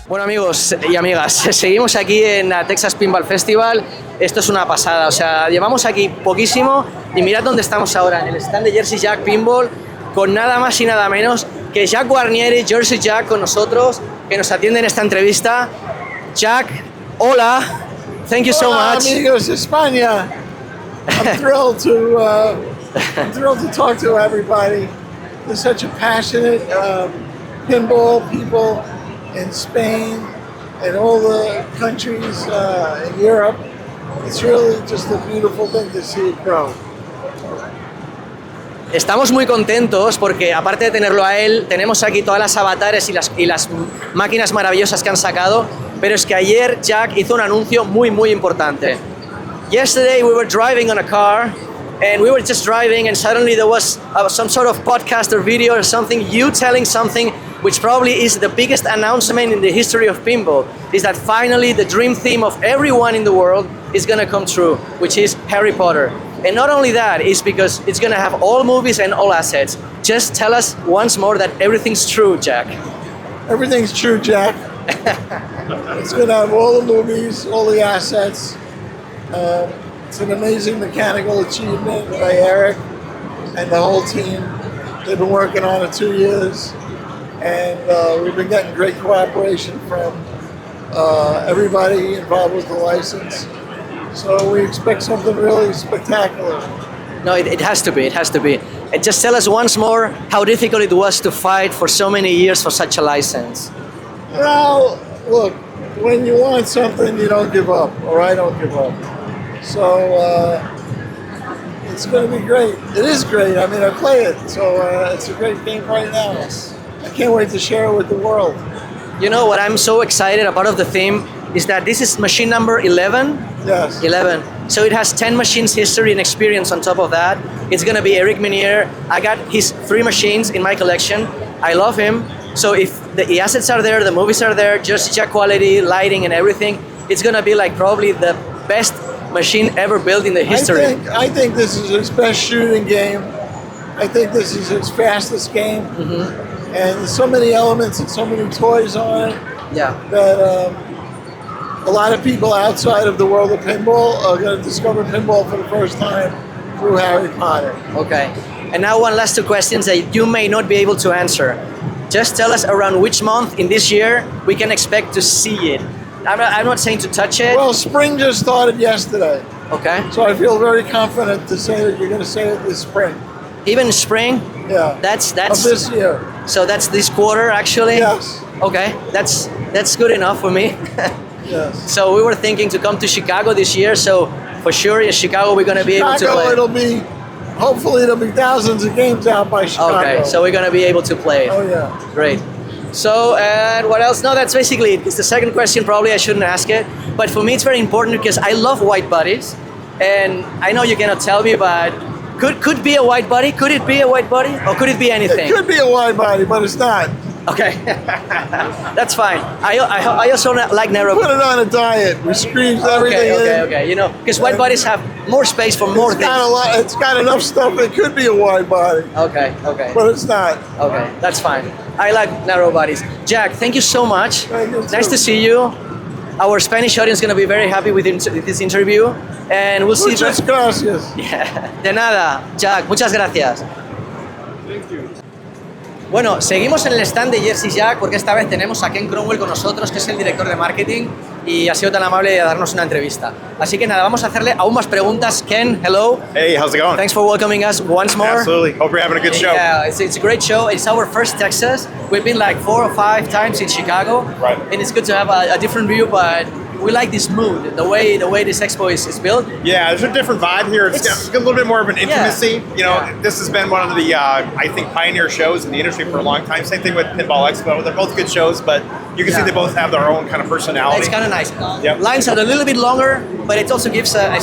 Bueno amigos y amigas, seguimos aquí en la Texas Pinball Festival. Esto es una pasada, o sea, llevamos aquí poquísimo y mirad dónde estamos ahora, en el stand de Jersey Jack Pinball, con nada más y nada menos que Jack Guarnieri, Jersey Jack con nosotros, que nos atiende en esta entrevista. Jack, hola, thank you so much. Hola amigos de España. I'm thrilled to talk to everybody. There's such a passionate pinball people in Spain and all the countries in Europe. It's really just a beautiful thing to see it grow. Estamos muy contentos porque aparte de tenerlo a él, tenemos aquí todas las avatares y las máquinas maravillosas que han sacado, pero es que ayer Jack hizo un anuncio muy importante. Yesterday we were driving on a car and we were just driving and suddenly there was some sort of podcast or video or something, you telling something which probably is the biggest announcement in the history of pinball, is that finally the dream theme of everyone in the world is going to come true, which is Harry Potter. And not only that, it's because it's going to have all movies and all assets. Just tell us once more that everything's true, Jack. Everything's true, Jack. It's going to have all the movies, all the assets. It's an amazing mechanical achievement by Eric and the whole team. They've been working on it 2 years, and we've been getting great cooperation from everybody involved with the license. So we expect something really spectacular. No, it has to be, it has to be. And just tell us once more how difficult it was to fight for so many years for such a license. Well, look, when you want something, you don't give up, or I don't give up. So it's going to be great. It is great. I mean, I play it, so it's a great game right now. Yes. I can't wait to share it with the world. You know what I'm so excited about of the theme is that this is machine number 11. Yes. 11. So it has 10 machines history and experience on top of that. It's going to be Eric Menier. I got his 3 machines in my collection. I love him. So if the assets are there, the movies are there, Jersey Jack quality, lighting and everything, it's going to be like probably the best machine ever built in the history. I think this is his best shooting game. I think this is his fastest game. Mm-hmm. And there's so many elements and so many toys on it. Yeah. That a lot of people outside of the world of pinball are going to discover pinball for the first time through Harry Potter. Okay. And now one last 2 questions that you may not be able to answer. Just tell us around which month in this year we can expect to see it. I'm not saying to touch it. Well, spring just started yesterday. Okay. So I feel very confident to say that you're going to say it this spring. Even spring? Yeah. That's of this year. So that's this quarter actually? Yes. Okay. That's good enough for me. Yes. So we were thinking to come to Chicago this year, so for sure in Chicago we're going to be able to play. Hopefully it'll be thousands of games out by Chicago. Okay, so we're going to be able to play. Oh yeah. Great. So, and what else? No, that's basically it. It's the second question, probably I shouldn't ask it. But for me it's very important because I love white bodies. And I know you cannot tell me, but could be a white body? Could it be a white body? Or could it be anything? It could be a wide body, but it's not. Okay, that's fine. I also like narrow. Put it on a diet. We squeeze everything in. Okay. You know, because white bodies have more space for more things. It's got enough stuff. It could be a wide body. Okay. But it's not. Okay, that's fine. I like narrow bodies. Jack, thank you so much. Thank you too. Nice to see you. Our Spanish audience is going to be very happy with this interview, and we'll see. Muchas gracias. Yeah. De nada, Jack. Muchas gracias. Thank you. Bueno, seguimos en el stand de Jersey Jack porque esta vez tenemos a Ken Cromwell con nosotros, que es el director de marketing y ha sido tan amable de darnos una entrevista. Así que nada, vamos a hacerle aún más preguntas. Ken, hello. Hey, how's it going? Thanks for welcoming us once more. Absolutely. Hope you're having a good show. Yeah, it's a great show. It's our first Texas. We've been like 4 or 5 times in Chicago. Right. And it's good to have a different view, but we like this mood, the way this expo is built. Yeah, there's a different vibe here. It's got a little bit more of an intimacy. Yeah. You know, this has been one of the, I think, pioneer shows in the industry for a long time. Same thing with Pinball Expo. They're both good shows, but you can see they both have their own kind of personality. It's kind of nice. Yep. Lines are a little bit longer, but it also gives a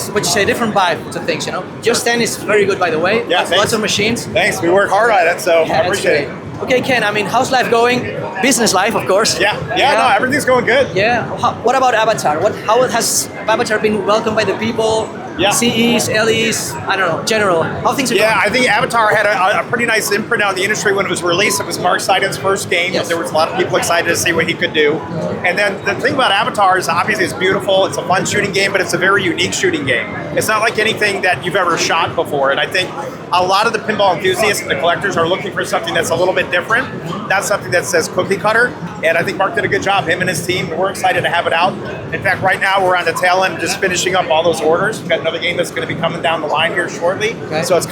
different vibe to things, you know. Your stand is very good, by the way. Yeah, Lots of machines. Thanks. We work hard on it, so I That's appreciate great. it. Okay, Ken, I mean, how's life going? Business life, of course. Yeah, no, everything's going good. Yeah. What about Avatar? How has Avatar been welcomed by the people? Yeah. CEs, LEs, I don't know, general. How things are Yeah, going? I think Avatar had a pretty nice imprint on the industry when it was released. It was Mark Seiden's first game. Yes. There was a lot of people excited to see what he could do. And then the thing about Avatar is obviously it's beautiful. It's a fun shooting game, but it's a very unique shooting game. It's not like anything that you've ever shot before. And I think a lot of the pinball enthusiasts and the collectors are looking for something that's a little bit different, not something that says cookie cutter. And I think Mark did a good job, him and his team. And we're excited to have it out. In fact, right now we're on the tail end, just finishing up all those orders. We've got another game that's going to be coming down the line here shortly. Okay. So it's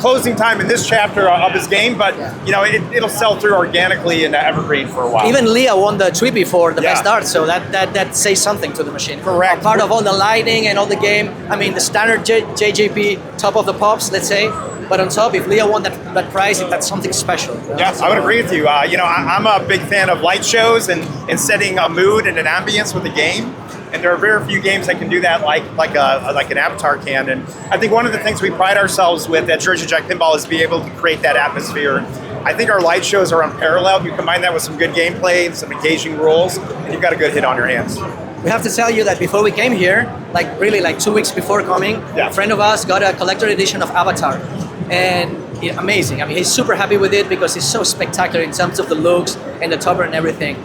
closing time in this chapter of his game, but you know it'll sell through organically in Evergreen for a while. Even Leah won the Tweepy for the Yeah. best art, so that says something to the machine. Correct. Part of all the lighting and all the game. I mean, the standard JJP top of the pops, let's say. But on top, if Leah won that prize, that's something special. Yes, I would agree with you. I'm a big fan of light shows and setting a mood and an ambience with a game. And there are very few games that can do that like an Avatar can. And I think one of the things we pride ourselves with at Jersey Jack Pinball is to be able to create that atmosphere. I think our light shows are unparalleled. You combine that with some good gameplay and some engaging rules, and you've got a good hit on your hands. We have to tell you that before we came here, like 2 weeks before coming, Yeah. a friend of ours got a collector edition of Avatar. And amazing. I mean, he's super happy with it because it's so spectacular in terms of the looks and the topper and everything.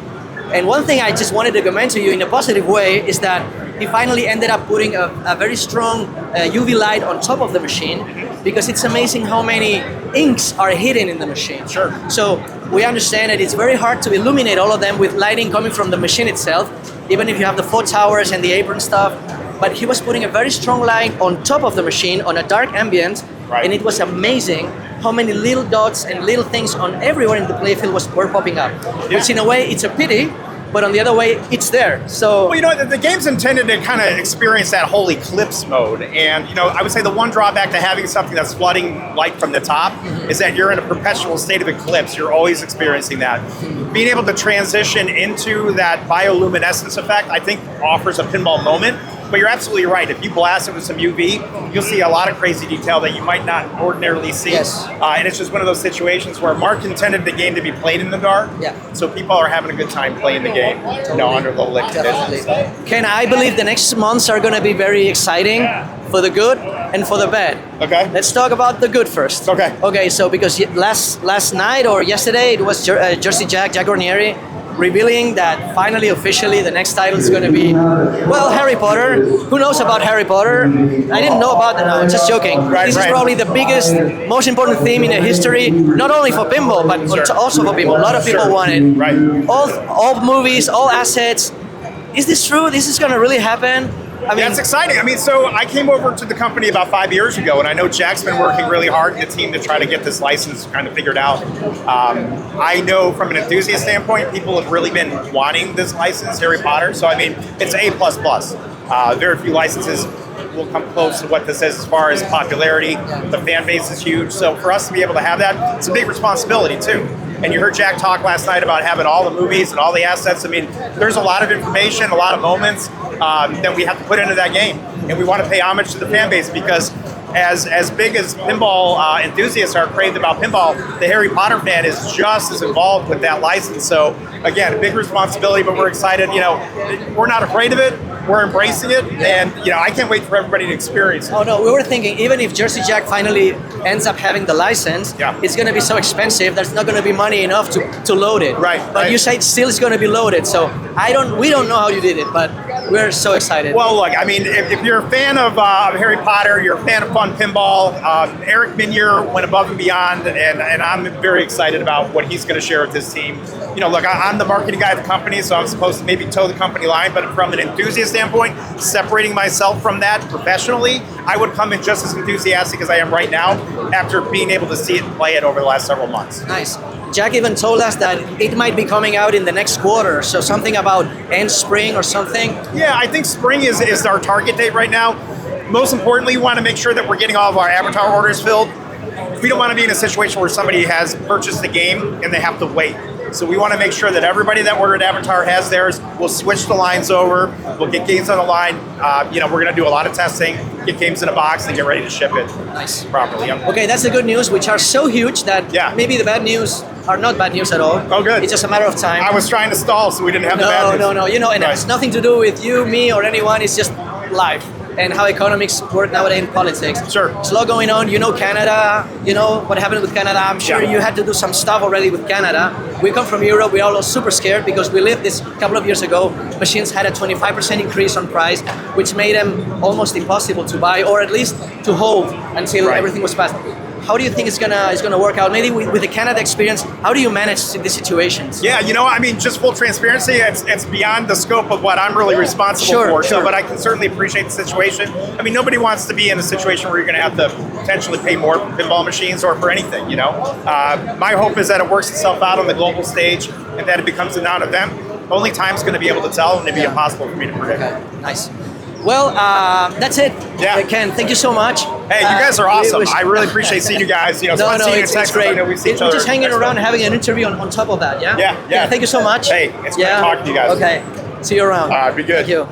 And one thing I just wanted to commend to you in a positive way is that he finally ended up putting a very strong UV light on top of the machine, because it's amazing how many inks are hidden in the machine. Sure. So we understand that it's very hard to illuminate all of them with lighting coming from the machine itself, even if you have the 4 towers and the apron stuff. But he was putting a very strong light on top of the machine on a dark ambient, Right. and it was amazing how many little dots and little things on everywhere in the playfield were popping up. Yeah. Which in a way, it's a pity, but on the other way, it's there. So Well, you know, the game's intended to kind of experience that whole eclipse mode. And, you know, I would say the one drawback to having something that's flooding light from the top is that you're in a perpetual state of eclipse. You're always experiencing that. Being able to transition into that bioluminescence effect, I think, offers a pinball moment. But you're absolutely right. If you blast it with some UV, you'll see a lot of crazy detail that you might not ordinarily see. Yes. And it's just one of those situations where Mark intended the game to be played in the dark. Yeah. So people are having a good time playing the game, you know, under low lit conditions. definitely. Ken, I believe the next months are going to be very exciting for the good and for the bad. Okay. Let's talk about the good first. Okay. Okay, so because last night or yesterday, it was Jersey Jack Guarnieri revealing that finally, officially, the next title is going to be, well, Harry Potter. Who knows about Harry Potter? I didn't know about it. No, just joking. Right, This is right. probably the biggest, most important theme in the history, not only for pinball, but also for people. A lot of people Sure. want it. Right. All movies, all assets. Is this true? This is going to really happen? I mean, Yeah, it's exciting. I mean, so I came over to the company about 5 years ago, and I know Jack's been working really hard in the team to try to get this license kind of figured out. I know from an enthusiast standpoint, people have really been wanting this license, Harry Potter. So, I mean, it's A++. Very few licenses will come close to what this is as far as popularity. The fan base is huge. So for us to be able to have that, it's a big responsibility too. And you heard Jack talk last night about having all the movies and all the assets. I mean, there's a lot of information, a lot of moments that we have to put into that game. And we want to pay homage to the fan base because as big as pinball enthusiasts are craved about pinball, the Harry Potter fan is just as involved with that license. So again, a big responsibility, but we're excited. You know, we're not afraid of it. We're embracing it, and you know, I can't wait for everybody to experience it. oh no, we were thinking even if Jersey Jack finally ends up having the license, Yeah. it's going to be so expensive. There's not going to be money enough to load it. Right, But right. you say still it's going to be loaded. So we don't know how you did it, but we're so excited. Well, look, I mean, if you're a fan of Harry Potter, you're a fan of fun pinball, Eric Minier went above and beyond, and I'm very excited about what he's going to share with his team. You know, look, I'm the marketing guy of the company, so I'm supposed to maybe toe the company line, but from an enthusiast standpoint, separating myself from that professionally, I would come in just as enthusiastic as I am right now after being able to see it and play it over the last several months. Nice. Jack even told us that it might be coming out in the next quarter, so something about end spring or something. Yeah, I think spring is our target date right now. Most importantly, we want to make sure that we're getting all of our Avatar orders filled. We don't want to be in a situation where somebody has purchased the game and they have to wait. So we want to make sure that everybody that ordered Avatar has theirs. We'll switch the lines over. We'll get games on the line. You know, we're going to do a lot of testing, get games in a box, and get ready to ship it Nice. properly. Yep. Okay, that's the good news, which are so huge that Yeah. maybe the bad news are not bad news at all. Oh, good. It's just a matter of time. I was trying to stall so we didn't have the bad news. No. You know, and Right. it's nothing to do with you, me, or anyone. It's just life. and how economics work nowadays in politics. Sure. There's a lot going on. You know Canada, you know what happened with Canada. I'm sure you had to do some stuff already with Canada. We come from Europe, we're all super scared because we lived this a couple of years ago. Machines had a 25% increase on price, which made them almost impossible to buy, or at least to hold until everything was passed. How do you think it's gonna work out? Maybe with the Canada experience, how do you manage these situations? Yeah, you know, I mean, just full transparency, it's beyond the scope of what I'm really responsible for. So, but I can certainly appreciate the situation. I mean, nobody wants to be in a situation where you're going to have to potentially pay more for pinball machines or for anything, you know. My hope is that it works itself out on the global stage and that it becomes a non-event. Only time's going to be able to tell, and it'd be impossible for me to predict. Okay, nice. Well, that's it. Yeah. Ken, thank you so much. Hey, you guys are awesome. I really appreciate seeing you guys. You know, it's great. I know we've seen each other. We're just hanging around and having an interview on top of that, yeah? Yeah. Thank you so much. Hey, it's great talking to you guys. Okay, see you around. Be good. Thank you.